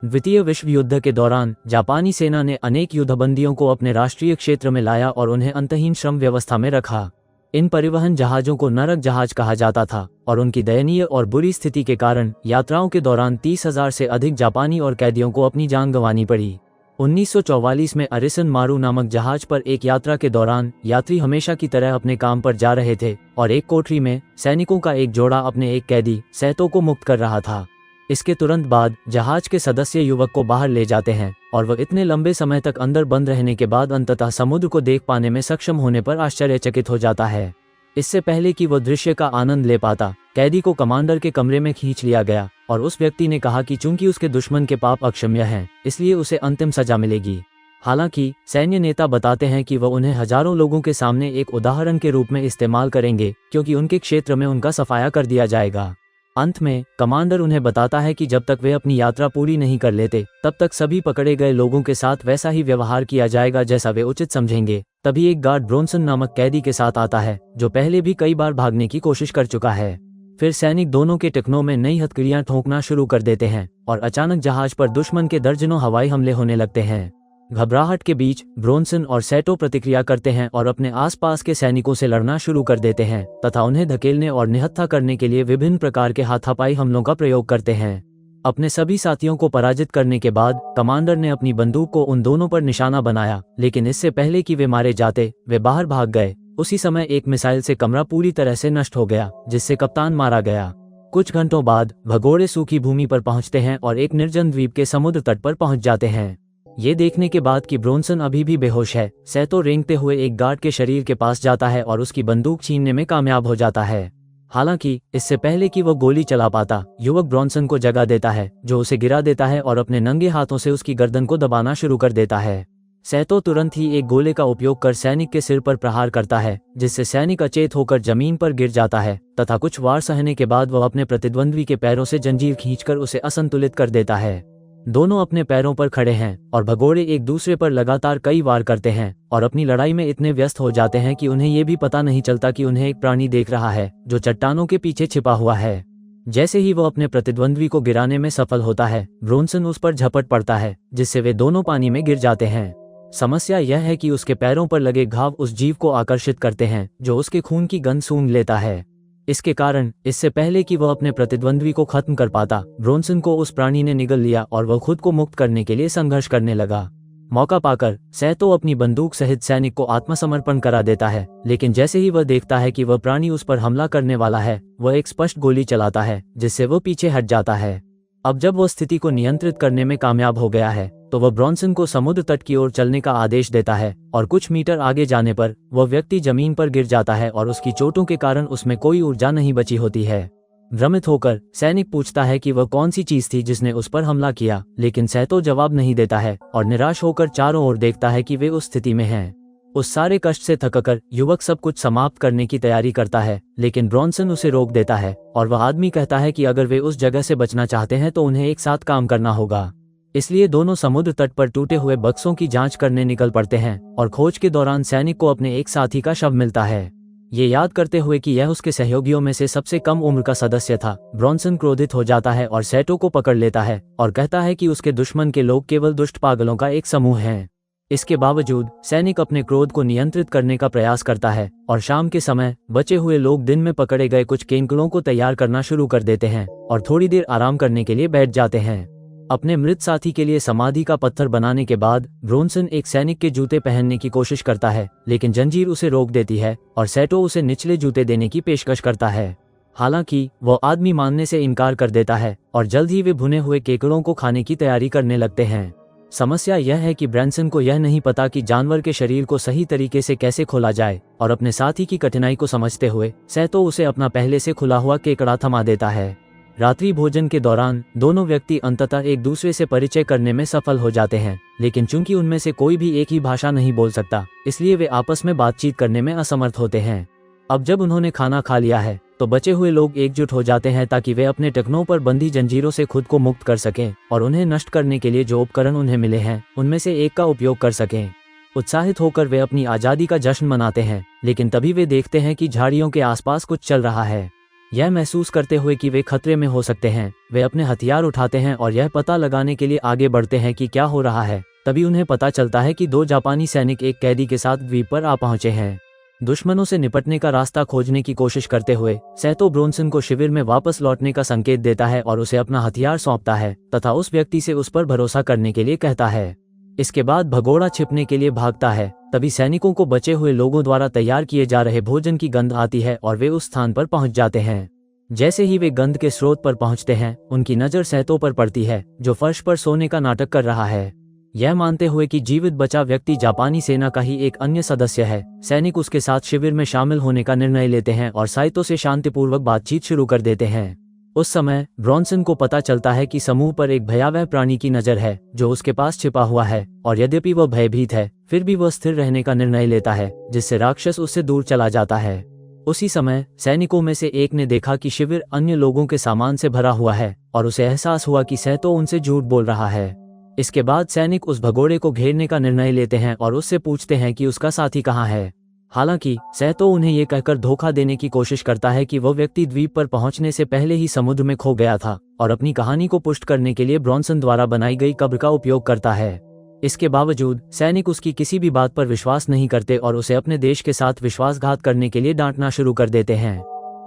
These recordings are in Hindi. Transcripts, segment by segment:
द्वितीय विश्व युद्ध के दौरान जापानी सेना ने अनेक युद्धबंदियों को अपने राष्ट्रीय क्षेत्र में लाया और उन्हें अंतहीन श्रम व्यवस्था में रखा। इन परिवहन जहाज़ों को नरक जहाज कहा जाता था और उनकी दयनीय और बुरी स्थिति के कारण यात्राओं के दौरान 30,000 से अधिक जापानी और कैदियों को अपनी जान गंवानी पड़ी। 1944 में अरिसन मारू नामक जहाज पर एक यात्रा के दौरान यात्री हमेशा की तरह अपने काम पर जा रहे थे और एक कोठरी में सैनिकों का एक जोड़ा अपने एक कैदी सैतो को मुक्त कर रहा था। इसके तुरंत बाद जहाज के सदस्य युवक को बाहर ले जाते हैं और वह इतने लंबे समय तक अंदर बंद रहने के बाद अंततः समुद्र को देख पाने में सक्षम होने पर आश्चर्यचकित हो जाता है। इससे पहले कि वो दृश्य का आनंद ले पाता, कैदी को कमांडर के कमरे में खींच लिया गया और उस व्यक्ति ने कहा कि चूंकि उसके दुश्मन के पाप अक्षम्य हैं, इसलिए उसे अंतिम सजा मिलेगी। हालांकि सैन्य नेता बताते हैं कि वह उन्हें हजारों लोगों के सामने एक उदाहरण के रूप में इस्तेमाल करेंगे, क्योंकि उनके क्षेत्र में उनका सफाया कर दिया जाएगा। अंत में कमांडर उन्हें बताता है कि जब तक वे अपनी यात्रा पूरी नहीं कर लेते, तब तक सभी पकड़े गए लोगों के साथ वैसा ही व्यवहार किया जाएगा जैसा वे उचित समझेंगे। तभी एक गार्ड ब्रोनसन नामक कैदी के साथ आता है, जो पहले भी कई बार भागने की कोशिश कर चुका है। फिर सैनिक दोनों के टखनों में नई हथकड़ियां ठोंकना शुरू कर देते हैं और अचानक जहाज पर दुश्मन के दर्जनों हवाई हमले होने लगते हैं। घबराहट के बीच ब्रोनसन और सैटो प्रतिक्रिया करते हैं और अपने आसपास के सैनिकों से लड़ना शुरू कर देते हैं तथा उन्हें धकेलने और निहत्था करने के लिए विभिन्न प्रकार के हाथापाई हमलों का प्रयोग करते हैं। अपने सभी साथियों को पराजित करने के बाद कमांडर ने अपनी बंदूक को उन दोनों पर निशाना बनाया, लेकिन इससे पहले कि वे मारे जाते वे बाहर भाग गए। उसी समय एक मिसाइल से कमरा पूरी तरह से नष्ट हो गया, जिससे कप्तान मारा गया। कुछ घंटों बाद भगोड़े सूखी भूमि पर पहुंचते हैं और एक निर्जन द्वीप के समुद्र तट पर पहुंच जाते हैं। ये देखने के बाद कि ब्रोनसन अभी भी बेहोश है, सैतो रेंगते हुए एक गार्ड के शरीर के पास जाता है और उसकी बंदूक छीनने में कामयाब हो जाता है। हालांकि इससे पहले कि वह गोली चला पाता, युवक ब्रोनसन को जगा देता है, जो उसे गिरा देता है और अपने नंगे हाथों से उसकी गर्दन को दबाना शुरू कर देता है। सैतो तुरंत ही एक गोले का उपयोग कर सैनिक के सिर पर प्रहार करता है, जिससे सैनिक अचेत होकर जमीन पर गिर जाता है तथा कुछ वार सहने के बाद वह अपने प्रतिद्वंद्वी के पैरों से जंजीर खींचकर उसे असंतुलित कर देता है। दोनों अपने पैरों पर खड़े हैं और भगोड़े एक दूसरे पर लगातार कई वार करते हैं और अपनी लड़ाई में इतने व्यस्त हो जाते हैं कि उन्हें ये भी पता नहीं चलता कि उन्हें एक प्राणी देख रहा है जो चट्टानों के पीछे छिपा हुआ है। जैसे ही वह अपने प्रतिद्वंद्वी को गिराने में सफल होता है, ब्रोनसन उस पर झपट पड़ता है, जिससे वे दोनों पानी में गिर जाते हैं। समस्या यह है कि उसके पैरों पर लगे घाव उस जीव को आकर्षित करते हैं जो उसके खून की गंध सूंघ लेता है। इसके कारण इससे पहले कि वह अपने प्रतिद्वंद्वी को खत्म कर पाता, ब्रोनसन को उस प्राणी ने निगल लिया और वह खुद को मुक्त करने के लिए संघर्ष करने लगा। मौका पाकर सैतो अपनी बंदूक सहित सैनिक को आत्मसमर्पण करा देता है, लेकिन जैसे ही वह देखता है कि वह प्राणी उस पर हमला करने वाला है, वह एक स्पष्ट गोली चलाता है, जिससे वह पीछे हट जाता है। अब जब वह स्थिति को नियंत्रित करने में कामयाब हो गया है, तो वह ब्रोनसन को समुद्र तट की ओर चलने का आदेश देता है और कुछ मीटर आगे जाने पर वह व्यक्ति जमीन पर गिर जाता है और उसकी चोटों के कारण उसमें कोई ऊर्जा नहीं बची होती है। भ्रमित होकर सैनिक पूछता है कि वह कौन सी चीज थी जिसने उस पर हमला किया, लेकिन सैतो जवाब नहीं देता है और निराश होकर चारों ओर देखता है कि वे उस स्थिति में हैं। उस सारे कष्ट से थककर युवक सब कुछ समाप्त करने की तैयारी करता है, लेकिन ब्रोनसन उसे रोक देता है और वह आदमी कहता है कि अगर वे उस जगह से बचना चाहते हैं तो उन्हें एक साथ काम करना होगा। इसलिए दोनों समुद्र तट पर टूटे हुए बक्सों की जांच करने निकल पड़ते हैं और खोज के दौरान सैनिक को अपने एक साथी का शव मिलता है। ये याद करते हुए कि यह उसके सहयोगियों में से सबसे कम उम्र का सदस्य था, ब्रोनसन क्रोधित हो जाता है और सैटो को पकड़ लेता है और कहता है कि उसके दुश्मन के लोग केवल दुष्ट पागलों का एक समूह है। इसके बावजूद सैनिक अपने क्रोध को नियंत्रित करने का प्रयास करता है और शाम के समय बचे हुए लोग दिन में पकड़े गए कुछ केंकड़ों को तैयार करना शुरू कर देते हैं और थोड़ी देर आराम करने के लिए बैठ जाते हैं। अपने मृत साथी के लिए समाधि का पत्थर बनाने के बाद ब्रोनसन एक सैनिक के जूते पहनने की कोशिश करता है, लेकिन जंजीर उसे रोक देती है और सैटो उसे निचले जूते देने की पेशकश करता है। हालांकि वह आदमी मानने से इनकार कर देता है और जल्द ही वे भुने हुए केकड़ों को खाने की तैयारी करने लगते हैं। समस्या यह है कि ब्रैनसन को यह नहीं पता कि जानवर के शरीर को सही तरीके से कैसे खोला जाए और अपने साथी की कठिनाई को समझते हुए सैतो उसे अपना पहले से खुला हुआ केकड़ा थमा देता है। रात्रि भोजन के दौरान दोनों व्यक्ति अंततः एक दूसरे से परिचय करने में सफल हो जाते हैं, लेकिन चूंकि उनमें से कोई भी एक ही भाषा नहीं बोल सकता, इसलिए वे आपस में बातचीत करने में असमर्थ होते हैं। अब जब उन्होंने खाना खा लिया है तो बचे हुए लोग एकजुट हो जाते हैं ताकि वे अपने टखनों पर बंधी जंजीरों से खुद को मुक्त कर सकें और उन्हें नष्ट करने के लिए जो उपकरण उन्हें मिले हैं उनमें से एक का उपयोग कर सकें। उत्साहित होकर वे अपनी आज़ादी का जश्न मनाते हैं, लेकिन तभी वे देखते हैं कि झाड़ियों के आसपास कुछ चल रहा है। यह महसूस करते हुए कि वे खतरे में हो सकते हैं, वे अपने हथियार उठाते हैं और यह पता लगाने के लिए आगे बढ़ते हैं कि क्या हो रहा है। तभी उन्हें पता चलता है कि 2 जापानी सैनिक एक कैदी के साथ द्वीप पर आ पहुंचे हैं। दुश्मनों से निपटने का रास्ता खोजने की कोशिश करते हुए सैतो ब्रोनसन को शिविर में वापस लौटने का संकेत देता है और उसे अपना हथियार सौंपता है तथा उस व्यक्ति से उस पर भरोसा करने के लिए कहता है। इसके बाद भगोड़ा छिपने के लिए भागता है। तभी सैनिकों को बचे हुए लोगों द्वारा तैयार किए जा रहे भोजन की गंध आती है और वे उस स्थान पर पहुंच जाते हैं। जैसे ही वे गंध के स्रोत पर पहुंचते हैं, उनकी नज़र सैतो पर पड़ती है, जो फर्श पर सोने का नाटक कर रहा है। यह मानते हुए कि जीवित बचा व्यक्ति जापानी सेना का ही एक अन्य सदस्य है, सैनिक उसके साथ शिविर में शामिल होने का निर्णय लेते हैं और साइतो से शांतिपूर्वक बातचीत शुरू कर देते हैं। उस समय ब्रॉन्सन को पता चलता है कि समूह पर एक भयावह प्राणी की नज़र है जो उसके पास छिपा हुआ है, और यद्यपि वह भयभीत है फिर भी वह स्थिर रहने का निर्णय लेता है, जिससे राक्षस उससे दूर चला जाता है। उसी समय सैनिकों में से एक ने देखा कि शिविर अन्य लोगों के सामान से भरा हुआ है और उसे एहसास हुआ कि सैतो उनसे झूठ बोल रहा है। इसके बाद सैनिक उस भगोड़े को घेरने का निर्णय लेते हैं और उससे पूछते हैं कि उसका साथी कहाँ है। हालांकि सैतो उन्हें ये कहकर धोखा देने की कोशिश करता है कि वह व्यक्ति द्वीप पर पहुंचने से पहले ही समुद्र में खो गया था और अपनी कहानी को पुष्ट करने के लिए ब्रॉन्सन द्वारा बनाई गई कब्र का उपयोग करता है। इसके बावजूद सैनिक उसकी किसी भी बात पर विश्वास नहीं करते और उसे अपने देश के साथ विश्वासघात करने के लिए डांटना शुरू कर देते हैं।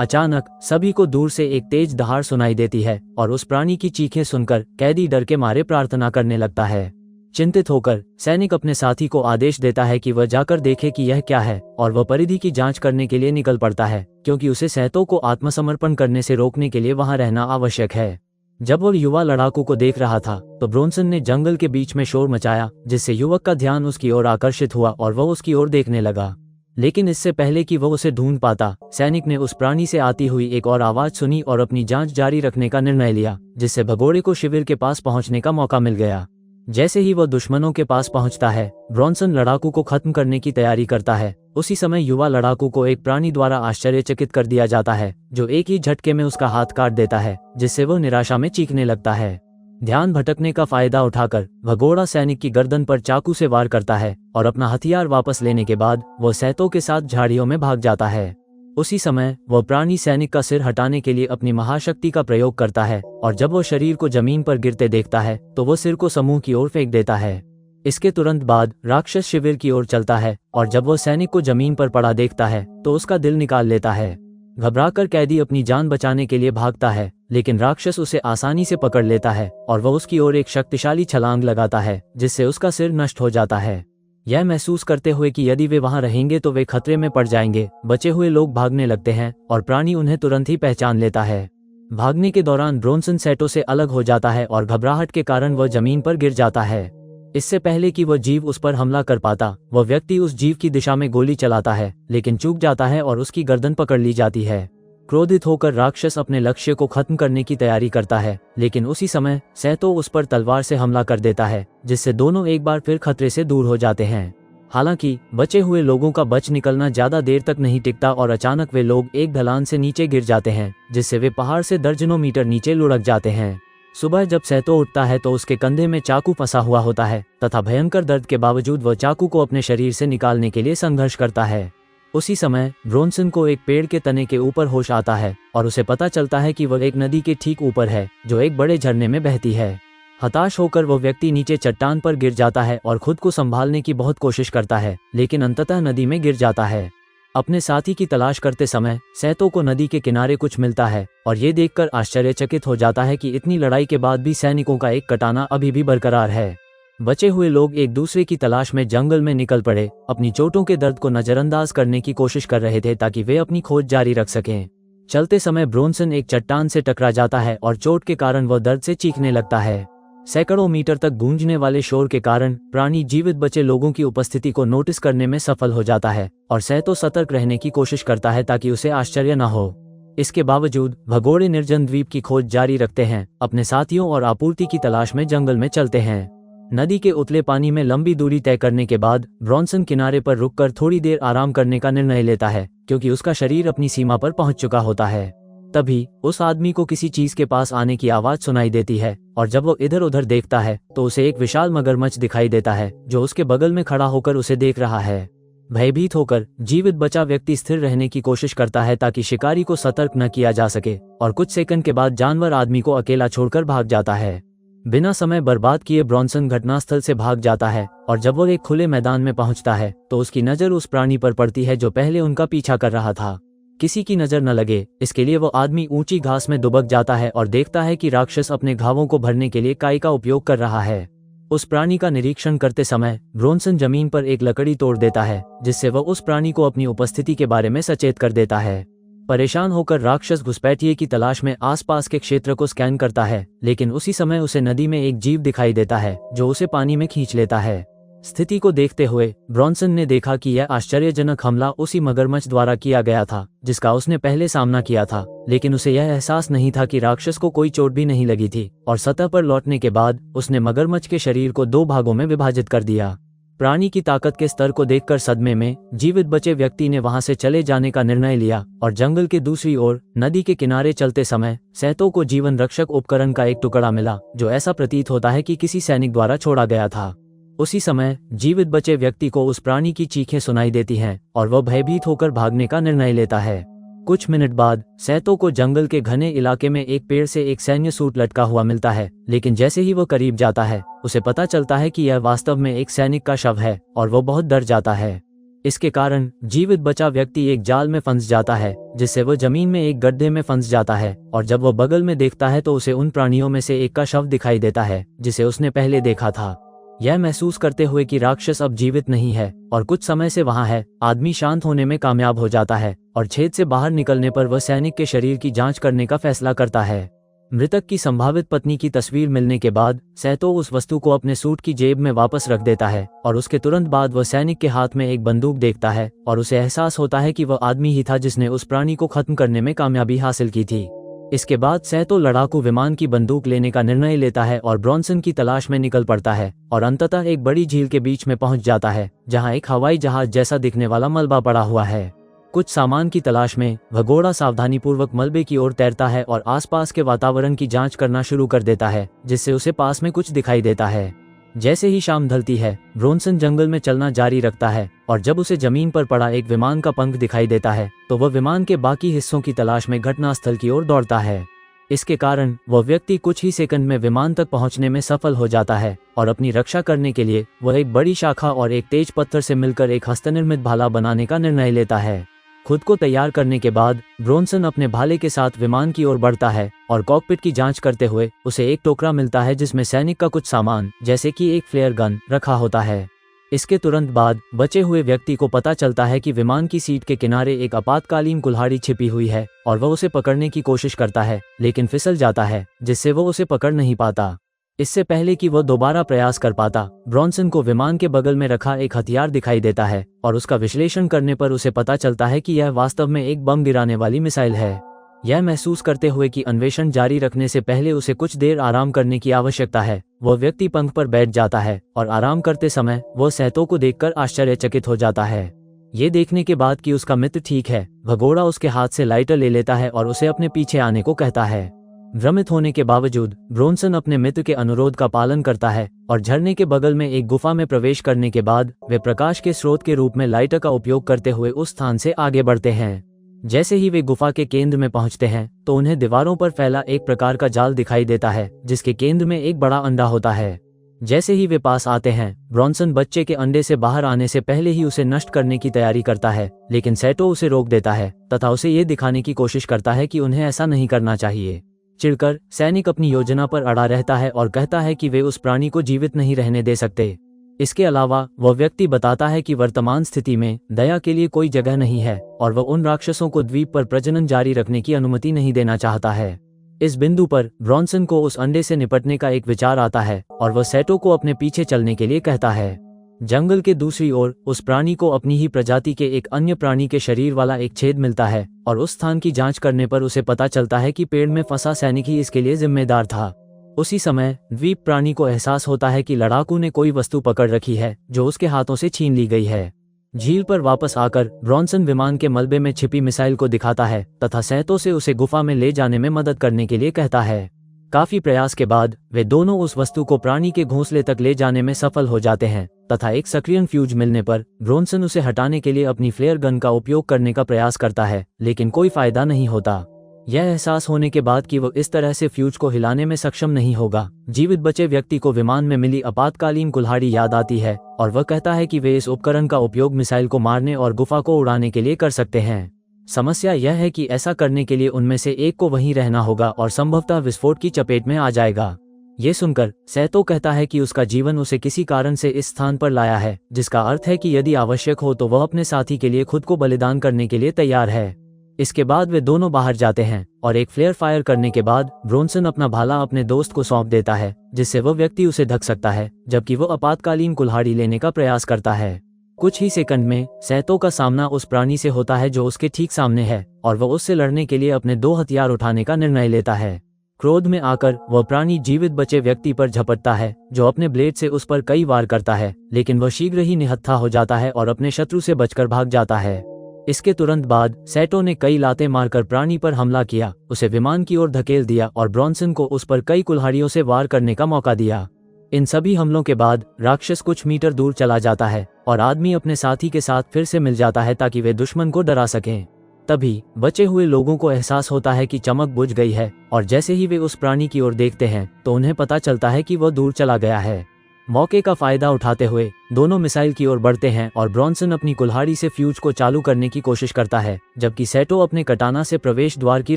अचानक सभी को दूर से एक तेज दहाड़ सुनाई देती है और उस प्राणी की चीखें सुनकर कैदी डर के मारे प्रार्थना करने लगता है। चिंतित होकर सैनिक अपने साथी को आदेश देता है कि वह जाकर देखे कि यह क्या है, और वह परिधि की जांच करने के लिए निकल पड़ता है, क्योंकि उसे सैतो को आत्मसमर्पण करने से रोकने के लिए वहां रहना आवश्यक है। जब वह युवा लड़ाकू को देख रहा था तो ब्रोन्सन ने जंगल के बीच में शोर मचाया, जिससे युवक का ध्यान उसकी ओर आकर्षित हुआ और वह उसकी ओर देखने लगा। लेकिन इससे पहले कि वह उसे ढूंढ पाता, सैनिक ने उस प्राणी से आती हुई एक और आवाज सुनी और अपनी जांच जारी रखने का निर्णय लिया, जिससे भगोड़े को शिविर के पास पहुंचने का मौका मिल गया। जैसे ही वह दुश्मनों के पास पहुंचता है, ब्रॉन्सन लड़ाकू को खत्म करने की तैयारी करता है। उसी समय युवा लड़ाकू को एक प्राणी द्वारा आश्चर्यचकित कर दिया जाता है, जो एक ही झटके में उसका हाथ काट देता है, जिससे वह निराशा में चीखने लगता है। ध्यान भटकने का फायदा उठाकर भगोड़ा सैनिक की गर्दन पर चाकू से वार करता है और अपना हथियार वापस लेने के बाद वह सैतो के साथ झाड़ियों में भाग जाता है। उसी समय वह प्राणी सैनिक का सिर हटाने के लिए अपनी महाशक्ति का प्रयोग करता है, और जब वह शरीर को जमीन पर गिरते देखता है तो वह सिर को समूह की ओर फेंक देता है। इसके तुरंत बाद राक्षस शिविर की ओर चलता है, और जब वह सैनिक को जमीन पर पड़ा देखता है तो उसका दिल निकाल लेता है। घबराकर कैदी अपनी जान बचाने के लिए भागता है, लेकिन राक्षस उसे आसानी से पकड़ लेता है और वह उसकी ओर एक शक्तिशाली छलांग लगाता है, जिससे उसका सिर नष्ट हो जाता है। यह महसूस करते हुए कि यदि वे वहां रहेंगे तो वे खतरे में पड़ जाएंगे, बचे हुए लोग भागने लगते हैं और प्राणी उन्हें तुरंत ही पहचान लेता है। भागने के दौरान ब्रोन्सन सैतो से अलग हो जाता है और घबराहट के कारण वह जमीन पर गिर जाता है। इससे पहले कि वह जीव उस पर हमला कर पाता, वह व्यक्ति उस जीव की दिशा में गोली चलाता है, लेकिन चूक जाता है और उसकी गर्दन पकड़ ली जाती है। क्रोधित होकर राक्षस अपने लक्ष्य को खत्म करने की तैयारी करता है, लेकिन उसी समय सैतो उस पर तलवार से हमला कर देता है, जिससे दोनों एक बार फिर खतरे से दूर हो जाते हैं। हालांकि बचे हुए लोगों का बच निकलना ज्यादा देर तक नहीं टिकता और अचानक वे लोग एक ढलान से नीचे गिर जाते हैं, जिससे वे पहाड़ से दर्जनों मीटर नीचे लुढ़क जाते हैं। सुबह जब सैतो उठता है तो उसके कंधे में चाकू फंसा हुआ होता है तथा भयंकर दर्द के बावजूद वह चाकू को अपने शरीर से निकालने के लिए संघर्ष करता है। उसी समय ब्रोन्सन को एक पेड़ के तने के ऊपर होश आता है और उसे पता चलता है कि वह एक नदी के ठीक ऊपर है, जो एक बड़े झरने में बहती है। हताश होकर वह व्यक्ति नीचे चट्टान पर गिर जाता है और खुद को संभालने की बहुत कोशिश करता है, लेकिन अंततः नदी में गिर जाता है। अपने साथी की तलाश करते समय सैतो को नदी के किनारे कुछ मिलता है और ये देखकर आश्चर्यचकित हो जाता है कि इतनी लड़ाई के बाद भी सैनिकों का एक कटाना अभी भी बरकरार है। बचे हुए लोग एक दूसरे की तलाश में जंगल में निकल पड़े, अपनी चोटों के दर्द को नजरअंदाज करने की कोशिश कर रहे थे ताकि वे अपनी खोज जारी रख सकें। चलते समय ब्रोन्सन एक चट्टान से टकरा जाता है और चोट के कारण वह दर्द से चीखने लगता है। सैकड़ों मीटर तक गूंजने वाले शोर के कारण प्राणी जीवित बचे लोगों की उपस्थिति को नोटिस करने में सफल हो जाता है और सैतो सतर्क रहने की कोशिश करता है ताकि उसे आश्चर्य न हो। इसके बावजूद भगोड़े निर्जन द्वीप की खोज जारी रखते हैं, अपने साथियों और आपूर्ति की तलाश में जंगल में चलते हैं। नदी के उतले पानी में लंबी दूरी तय करने के बाद ब्रोन्सन किनारे पर रुककर थोड़ी देर आराम करने का निर्णय लेता है, क्योंकि उसका शरीर अपनी सीमा पर पहुंच चुका होता है। तभी उस आदमी को किसी चीज के पास आने की आवाज सुनाई देती है और जब वो इधर उधर देखता है तो उसे एक विशाल मगरमच्छ दिखाई देता है, जो उसके बगल में खड़ा होकर उसे देख रहा है। भयभीत होकर जीवित बचा व्यक्ति स्थिर रहने की कोशिश करता है ताकि शिकारी को सतर्क न किया जा सके, और कुछ सेकंड के बाद जानवर आदमी को अकेला छोड़कर भाग जाता है। बिना समय बर्बाद किए ब्रॉन्सन घटनास्थल से भाग जाता है, और जब वो एक खुले मैदान में पहुंचता है तो उसकी नज़र उस प्राणी पर पड़ती है जो पहले उनका पीछा कर रहा था। किसी की नज़र न लगे इसके लिए वो आदमी ऊंची घास में दुबक जाता है और देखता है कि राक्षस अपने घावों को भरने के लिए काई का उपयोग कर रहा है। उस प्राणी का निरीक्षण करते समय ब्रॉन्सन जमीन पर एक लकड़ी तोड़ देता है, जिससे वह उस प्राणी को अपनी उपस्थिति के बारे में सचेत कर देता है। परेशान होकर राक्षस घुसपैठिए की तलाश में आसपास के क्षेत्र को स्कैन करता है, लेकिन उसी समय उसे नदी में एक जीव दिखाई देता है जो उसे पानी में खींच लेता है। स्थिति को देखते हुए ब्रॉन्सन ने देखा कि यह आश्चर्यजनक हमला उसी मगरमच्छ द्वारा किया गया था जिसका उसने पहले सामना किया था, लेकिन उसे यह एहसास नहीं था कि राक्षस को कोई चोट भी नहीं लगी थी, और सतह पर लौटने के बाद उसने मगरमच्छ के शरीर को 2 भागों में विभाजित कर दिया। प्राणी की ताकत के स्तर को देखकर सदमे में जीवित बचे व्यक्ति ने वहां से चले जाने का निर्णय लिया और जंगल के दूसरी ओर नदी के किनारे चलते समय सैतो को जीवन रक्षक उपकरण का एक टुकड़ा मिला जो ऐसा प्रतीत होता है कि किसी सैनिक द्वारा छोड़ा गया था। उसी समय जीवित बचे व्यक्ति को उस प्राणी की चीखें सुनाई देती हैं और वह भयभीत होकर भागने का निर्णय लेता है। कुछ मिनट बाद सैतो को जंगल के घने इलाके में एक पेड़ से एक सैन्य सूट लटका हुआ मिलता है, लेकिन जैसे ही वो करीब जाता है उसे पता चलता है कि यह वास्तव में एक सैनिक का शव है और वो बहुत डर जाता है। इसके कारण जीवित बचा व्यक्ति एक जाल में फंस जाता है, जिससे वो जमीन में एक गड्ढे में फंस जाता है, और जब वो बगल में देखता है तो उसे उन प्राणियों में से एक का शव दिखाई देता है जिसे उसने पहले देखा था। यह महसूस करते हुए कि राक्षस अब जीवित नहीं है और कुछ समय से वहां है, आदमी शांत होने में कामयाब हो जाता है और छेद से बाहर निकलने पर वह सैनिक के शरीर की जांच करने का फैसला करता है। मृतक की संभावित पत्नी की तस्वीर मिलने के बाद सैतो उस वस्तु को अपने सूट की जेब में वापस रख देता है और उसके तुरंत बाद वह सैनिक के हाथ में एक बंदूक देखता है और उसे एहसास होता है कि वह आदमी ही था जिसने उस प्राणी को खत्म करने में कामयाबी हासिल की थी। इसके बाद सैतो लड़ाकू विमान की बंदूक लेने का निर्णय लेता है और ब्रॉन्सन की तलाश में निकल पड़ता है और अंततः एक बड़ी झील के बीच में पहुंच जाता है जहां एक हवाई जहाज जैसा दिखने वाला मलबा पड़ा हुआ है। कुछ सामान की तलाश में वह घोड़ा सावधानीपूर्वक मलबे की ओर तैरता है और आसपास के वातावरण की जांच करना शुरू कर देता है, जिससे उसे पास में कुछ दिखाई देता है। जैसे ही शाम ढलती है ब्रॉन्सन जंगल में चलना जारी रखता है और जब उसे जमीन पर पड़ा एक विमान का पंख दिखाई देता है तो वह विमान के बाकी हिस्सों की तलाश में घटनास्थल की ओर दौड़ता है। इसके कारण वह व्यक्ति कुछ ही सेकंड में विमान तक पहुंचने में सफल हो जाता है और अपनी रक्षा करने के लिए वह एक बड़ी शाखा और एक तेज पत्थर से मिलकर एक हस्तनिर्मित भाला बनाने का निर्णय लेता है। खुद को तैयार करने के बाद ब्रॉन्सन अपने भाले के साथ विमान की ओर बढ़ता है और कॉकपिट की जांच करते हुए उसे एक टोकरा मिलता है जिसमें सैनिक का कुछ सामान जैसे कि एक फ्लेयर गन रखा होता है। इसके तुरंत बाद बचे हुए व्यक्ति को पता चलता है कि विमान की सीट के किनारे एक आपातकालीन कुल्हाड़ी छिपी हुई है और वह उसे पकड़ने की कोशिश करता है लेकिन फिसल जाता है, जिससे वह उसे पकड़ नहीं पाता। इससे पहले कि वह दोबारा प्रयास कर पाता ब्रॉन्सन को विमान के बगल में रखा एक हथियार दिखाई देता है और उसका विश्लेषण करने पर उसे पता चलता है कि यह वास्तव में एक बम गिराने वाली मिसाइल है। यह महसूस करते हुए कि अन्वेषण जारी रखने से पहले उसे कुछ देर आराम करने की आवश्यकता है, वह व्यक्ति पंख पर बैठ जाता है और आराम करते समय वह सैतो को देखकर आश्चर्यचकित हो जाता है। ये देखने के बाद कि उसका मित्र ठीक है, वह घोड़ा उसके हाथ से लाइटर ले लेता है और उसे अपने पीछे आने को कहता है। भ्रमित होने के बावजूद ब्रॉन्सन अपने मित्र के अनुरोध का पालन करता है और झरने के बगल में एक गुफा में प्रवेश करने के बाद वे प्रकाश के स्रोत के रूप में लाइटर का उपयोग करते हुए उस स्थान से आगे बढ़ते हैं। जैसे ही वे गुफा के केंद्र में पहुंचते हैं तो उन्हें दीवारों पर फैला एक प्रकार का जाल दिखाई देता है जिसके केंद्र में एक बड़ा अंडा होता है। जैसे ही वे पास आते हैं ब्रॉन्सन बच्चे के अंडे से बाहर आने से पहले ही उसे नष्ट करने की तैयारी करता है, लेकिन सैतो उसे रोक देता है तथा उसे ये दिखाने की कोशिश करता है कि उन्हें ऐसा नहीं करना चाहिए। चिढ़कर सैनिक अपनी योजना पर अड़ा रहता है और कहता है कि वे उस प्राणी को जीवित नहीं रहने दे सकते। इसके अलावा वह व्यक्ति बताता है कि वर्तमान स्थिति में दया के लिए कोई जगह नहीं है और वह उन राक्षसों को द्वीप पर प्रजनन जारी रखने की अनुमति नहीं देना चाहता है। इस बिंदु पर ब्रॉन्सन को उस अंडे से निपटने का एक विचार आता है और वह सैतो को अपने पीछे चलने के लिए कहता है। जंगल के दूसरी ओर उस प्राणी को अपनी ही प्रजाति के एक अन्य प्राणी के शरीर वाला एक छेद मिलता है और उस स्थान की जांच करने पर उसे पता चलता है कि पेड़ में फंसा सैनिक ही इसके लिए जिम्मेदार था। उसी समय द्वीप प्राणी को एहसास होता है कि लड़ाकू ने कोई वस्तु पकड़ रखी है जो उसके हाथों से छीन ली गई है। झील पर वापस आकर ब्रॉन्सन विमान के मलबे में छिपी मिसाइल को दिखाता है तथा सैतो से उसे गुफा में ले जाने में मदद करने के लिए कहता है। काफी प्रयास के बाद वे दोनों उस वस्तु को प्राणी के घोंसले तक ले जाने में सफल हो जाते हैं तथा एक सक्रियण फ्यूज मिलने पर ब्रोनसन उसे हटाने के लिए अपनी फ्लेयर गन का उपयोग करने का प्रयास करता है, लेकिन कोई फायदा नहीं होता। यह एहसास होने के बाद कि वो इस तरह से फ्यूज को हिलाने में सक्षम नहीं होगा, जीवित बचे व्यक्ति को विमान में मिली आपातकालीन कुल्हाड़ी याद आती है और वह कहता है कि वे इस उपकरण का उपयोग मिसाइल को मारने और गुफा को उड़ाने के लिए कर सकते हैं। समस्या यह है कि ऐसा करने के लिए उनमें से एक को वहीं रहना होगा और संभवतः विस्फोट की चपेट में आ जाएगा। ये सुनकर सैतो कहता है कि उसका जीवन उसे किसी कारण से इस स्थान पर लाया है, जिसका अर्थ है कि यदि आवश्यक हो तो वह अपने साथी के लिए खुद को बलिदान करने के लिए तैयार है। इसके बाद वे दोनों बाहर जाते हैं और एक फ्लेयर फायर करने के बाद ब्रोनसन अपना भाला अपने दोस्त को सौंप देता है, जिससे वह व्यक्ति उसे ढक सकता है, जबकि वह आपातकालीन कुल्हाड़ी लेने का प्रयास करता है। कुछ ही सेकंड में सैतो का सामना उस प्राणी से होता है जो उसके ठीक सामने है और वह उससे लड़ने के लिए अपने 2 हथियार उठाने का निर्णय लेता है। क्रोध में आकर वह प्राणी जीवित बचे व्यक्ति पर झपटता है, जो अपने ब्लेड से उस पर कई वार करता है, लेकिन वह शीघ्र ही निहत्था हो जाता है और अपने शत्रु से बचकर भाग जाता है। इसके तुरंत बाद सैतो ने कई लातें मारकर प्राणी पर हमला किया, उसे विमान की ओर धकेल दिया और ब्रोनसन को उस पर कई कुल्हाड़ियों से वार करने का मौका दिया। इन सभी हमलों के बाद राक्षस कुछ मीटर दूर चला जाता है और आदमी अपने साथी के साथ फिर से मिल जाता है ताकि वे दुश्मन को डरा सकें। तभी बचे हुए लोगों को एहसास होता है कि चमक बुझ गई है और जैसे ही वे उस प्राणी की ओर देखते हैं तो उन्हें पता चलता है कि वह दूर चला गया है। मौके का फायदा उठाते हुए दोनों मिसाइल की ओर बढ़ते हैं और ब्रोनसन अपनी कुल्हाड़ी से फ्यूज को चालू करने की कोशिश करता है, जबकि सैतो अपने कटाना से प्रवेश द्वार की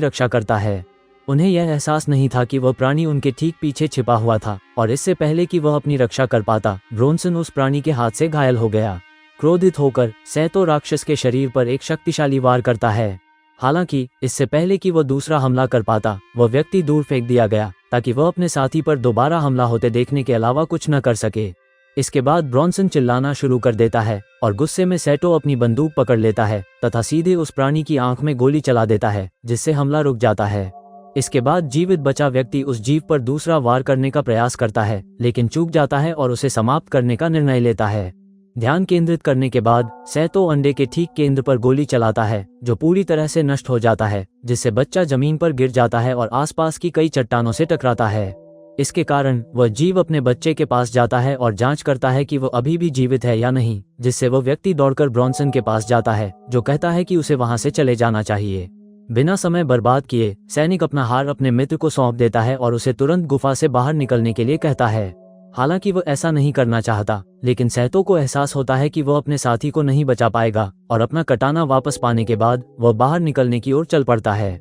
रक्षा करता है। उन्हें यह एहसास नहीं था कि वह प्राणी उनके ठीक पीछे छिपा हुआ था और इससे पहले कि वह अपनी रक्षा कर पाता, ब्रोनसन उस प्राणी के हाथ से घायल हो गया। क्रोधित होकर सैतो राक्षस के शरीर पर एक शक्तिशाली वार करता है। हालांकि इससे पहले कि वह दूसरा हमला कर पाता, वह व्यक्ति दूर फेंक दिया गया ताकि वह अपने साथी पर दोबारा हमला होते देखने के अलावा कुछ न कर सके। इसके बाद ब्रोनसन चिल्लाना शुरू कर देता है और गुस्से में सैतो अपनी बंदूक पकड़ लेता है तथा सीधे उस प्राणी की आंख में गोली चला देता है, जिससे हमला रुक जाता है। इसके बाद जीवित बचा व्यक्ति उस जीव पर दूसरा वार करने का प्रयास करता है, लेकिन चूक जाता है और उसे समाप्त करने का निर्णय लेता है। ध्यान केंद्रित करने के बाद सैतो अंडे के ठीक केंद्र पर गोली चलाता है, जो पूरी तरह से नष्ट हो जाता है, जिससे बच्चा जमीन पर गिर जाता है और आसपास की कई चट्टानों से टकराता है। इसके कारण वह जीव अपने बच्चे के पास जाता है और जांच करता है कि वह अभी भी जीवित है या नहीं, जिससे वह व्यक्ति दौड़कर ब्रोनसन के पास जाता है, जो कहता है कि उसे वहां से चले जाना चाहिए। बिना समय बर्बाद किए सैनिक अपना हार अपने मित्र को सौंप देता है और उसे तुरंत गुफा से बाहर निकलने के लिए कहता है। हालांकि वह ऐसा नहीं करना चाहता, लेकिन सैतो को एहसास होता है कि वह अपने साथी को नहीं बचा पाएगा और अपना कटाना वापस पाने के बाद वह बाहर निकलने की ओर चल पड़ता है।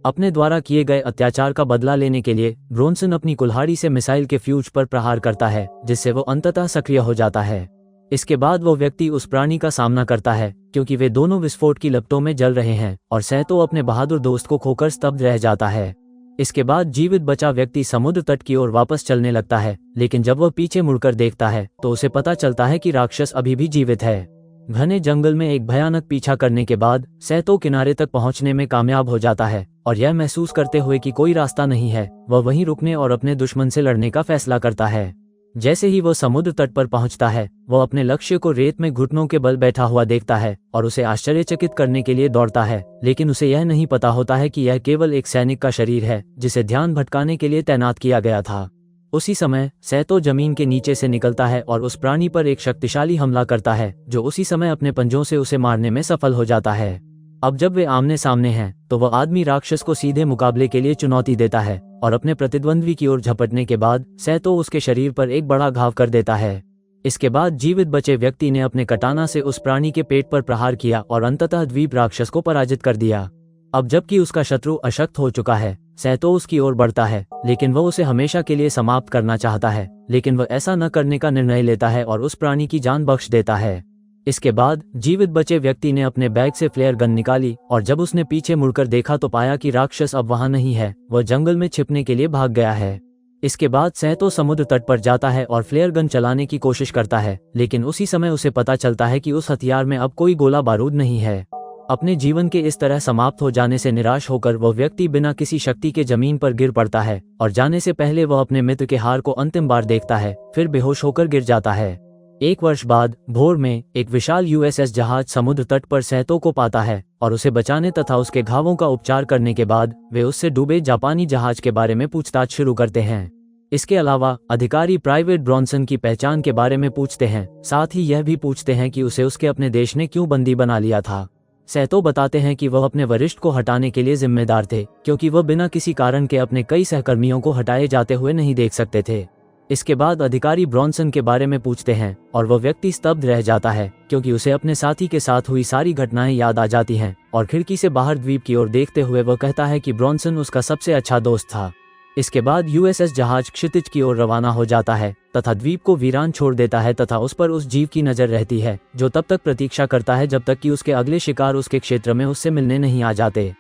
अपने द्वारा किए गए अत्याचार का बदला लेने के लिए ब्रोनसन अपनी कुल्हाड़ी से मिसाइल के फ्यूज पर प्रहार करता है, जिससे वो अंततः सक्रिय हो जाता है। इसके बाद वो व्यक्ति उस प्राणी का सामना करता है, क्योंकि वे दोनों विस्फोट की लपटों में जल रहे हैं और सैतो अपने बहादुर दोस्त को खोकर स्तब्ध रह जाता है। इसके बाद जीवित बचा व्यक्ति समुद्र तट की ओर वापस चलने लगता है, लेकिन जब वह पीछे मुड़कर देखता है तो उसे पता चलता है कि राक्षस अभी भी जीवित है। घने जंगल में एक भयानक पीछा करने के बाद सैतो किनारे तक पहुंचने में कामयाब हो जाता है और यह महसूस करते हुए कि कोई रास्ता नहीं है, वह वहीं रुकने और अपने दुश्मन से लड़ने का फैसला करता है। जैसे ही वह समुद्र तट पर पहुंचता है, वह अपने लक्ष्य को रेत में घुटनों के बल बैठा हुआ देखता है और उसे आश्चर्यचकित करने के लिए दौड़ता है, लेकिन उसे यह नहीं पता होता है कि यह केवल एक सैनिक का शरीर है जिसे ध्यान भटकाने के लिए तैनात किया गया था। उसी समय सैतो जमीन के नीचे से निकलता है और उस प्राणी पर एक शक्तिशाली हमला करता है, जो उसी समय अपने पंजों से उसे मारने में सफल हो जाता है। अब जब वे आमने सामने हैं तो वह आदमी राक्षस को सीधे मुकाबले के लिए चुनौती देता है और अपने प्रतिद्वंद्वी की ओर झपटने के बाद सैतो उसके शरीर पर एक बड़ा घाव कर देता है। इसके बाद जीवित बचे व्यक्ति ने अपने कटाना से उस प्राणी के पेट पर प्रहार किया और अंततः द्वीप राक्षस को पराजित कर दिया। अब जबकि उसका शत्रु अशक्त हो चुका है, सैतो उसकी ओर बढ़ता है, लेकिन वह उसे हमेशा के लिए समाप्त करना चाहता है, लेकिन वह ऐसा न करने का निर्णय लेता है और उस प्राणी की जान बख्श देता है। इसके बाद जीवित बचे व्यक्ति ने अपने बैग से फ्लेयर गन निकाली और जब उसने पीछे मुड़कर देखा तो पाया कि राक्षस अब वहां नहीं है, वह जंगल में छिपने के लिए भाग गया है। इसके बाद सैतो समुद्र तट पर जाता है और फ्लेयर गन चलाने की कोशिश करता है, लेकिन उसी समय उसे पता चलता है कि उस हथियार में अब कोई गोला बारूद नहीं है। अपने जीवन के इस तरह समाप्त हो जाने से निराश होकर वह व्यक्ति बिना किसी शक्ति के जमीन पर गिर पड़ता है और जाने से पहले वह अपने मित्र के हार को अंतिम बार देखता है, फिर बेहोश होकर गिर जाता है। 1 वर्ष बाद भोर में एक विशाल यूएसएस जहाज समुद्र तट पर सैतो को पाता है और उसे बचाने तथा उसके घावों का उपचार करने के बाद वे उससे डूबे जापानी जहाज के बारे में पूछताछ शुरू करते हैं। इसके अलावा अधिकारी प्राइवेट ब्रॉन्सन की पहचान के बारे में पूछते हैं, साथ ही यह भी पूछते हैं कि उसे उसके अपने देश ने क्यों बंदी बना लिया था। सैतो बताते हैं कि वह अपने वरिष्ठ को हटाने के लिए जिम्मेदार थे, क्योंकि वह बिना किसी कारण के अपने कई सहकर्मियों को हटाए जाते हुए नहीं देख सकते थे। इसके बाद अधिकारी ब्रॉन्सन के बारे में पूछते हैं और वह व्यक्ति स्तब्ध रह जाता है, क्योंकि उसे अपने साथी के साथ हुई सारी घटनाएं याद आ जाती हैं और खिड़की से बाहर द्वीप की ओर देखते हुए वह कहता है कि ब्रॉन्सन उसका सबसे अच्छा दोस्त था। इसके बाद यूएसएस जहाज क्षितिज की ओर रवाना हो जाता है तथा द्वीप को वीरान छोड़ देता है तथा उस पर उस जीव की नजर रहती है जो तब तक प्रतीक्षा करता है जब तक कि उसके अगले शिकार उसके क्षेत्र में उससे मिलने नहीं आ जाते।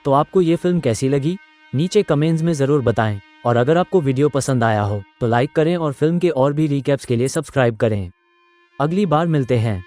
तो आपको ये फिल्म कैसी लगी? नीचे कमेंट्स में ज़रूर बताएं और अगर आपको वीडियो पसंद आया हो तो लाइक करें और फिल्म के और भी रिकैप्स के लिए सब्सक्राइब करें। अगली बार मिलते हैं।